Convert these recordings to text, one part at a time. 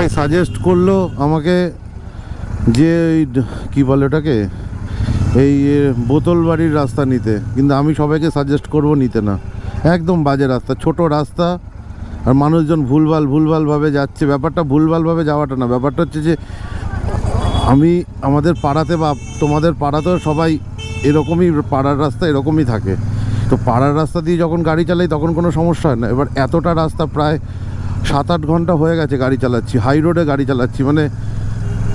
সবাই সাজেস্ট করলো আমাকে যে কি বলে ওটাকে, এই বোতল বাড়ির রাস্তা নিতে, কিন্তু আমি সবাইকে সাজেস্ট করব নিতে না। একদম বাজে রাস্তা, ছোট রাস্তা, আর মানুষজন ভুলভালভাবে যাচ্ছে। ব্যাপারটা ভুলভালভাবে যাওয়াটা না, ব্যাপারটা হচ্ছে যে আমাদের পাড়াতে বা তোমাদের পাড়াতেও সবাই এরকমই, পাড়ার রাস্তা এরকমই থাকে। তো পাড়ার রাস্তা দিয়ে যখন গাড়ি চালাই তখন কোনো সমস্যা হয় না। এবার এতটা রাস্তা প্রায় 7-8 ঘন্টা হয়ে গেছে গাড়ি চালাচ্ছি, হাই রোডে গাড়ি চালাচ্ছি, মানে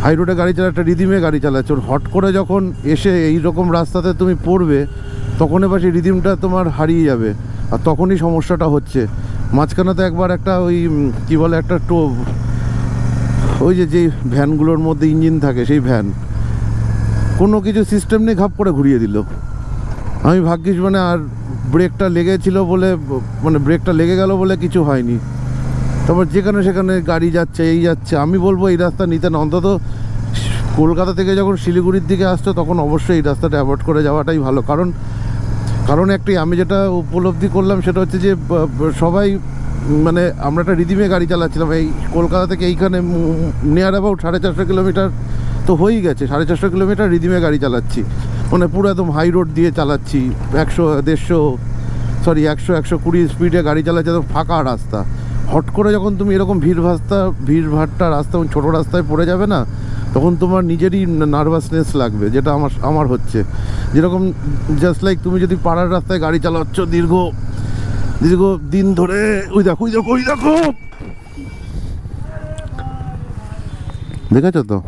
হাই রোডে গাড়ি চালা একটা রিদিমে গাড়ি চালাচ্ছি। ওর হট করে যখন এসে এই রকম রাস্তাতে তুমি পড়বে, তখন এবার সেই রিদিমটা তোমার হারিয়ে যাবে, আর তখনই সমস্যাটা হচ্ছে। মাঝখানে তো একবার একটা ওই কী বলে একটা ওই যে ভ্যানগুলোর মধ্যে ইঞ্জিন থাকে, সেই ভ্যান কোনো কিছু সিস্টেম নেই, ঘাপ করে ঘুরিয়ে দিল। আমি ভাগ্যিস মানে আর ব্রেকটা লেগেছিল বলে, মানে ব্রেকটা লেগে গেল বলে কিছু হয়নি। তারপর যেখানে সেখানে গাড়ি যাচ্ছে, এই যাচ্ছে। আমি বলবো এই রাস্তা নিতে না, অন্তত কলকাতা থেকে যখন শিলিগুড়ির দিকে আসছো তখন অবশ্যই এই রাস্তাটা অ্যাভয়েড করে যাওয়াটাই ভালো। কারণ একটাই আমি যেটা উপলব্ধি করলাম সেটা হচ্ছে যে সবাই মানে আমরা একটা রিদিমে গাড়ি চালাচ্ছিলাম এই কলকাতা থেকে এইখানে নিয়ার অ্যাবাউট 450 কিলোমিটার তো হয়েই গেছে। 450 কিলোমিটার রিদিমে গাড়ি চালাচ্ছি, মানে পুরো একদম হাই রোড দিয়ে চালাচ্ছি, 100-120 স্পিডে গাড়ি চালাচ্ছি, একদম ফাঁকা রাস্তা। হট করে যখন তুমি এরকম ভিড়ভাট্টা রাস্তা ছোটো রাস্তায় পড়ে যাবে না, তখন তোমার নিজেরই নার্ভাসনেস লাগবে, যেটা আমার হচ্ছে। যেরকম জাস্ট লাইক তুমি যদি পাড়ার রাস্তায় গাড়ি চালাচ্ছ দীর্ঘ দিন ধরে, ওই দেখো দেখেছো তো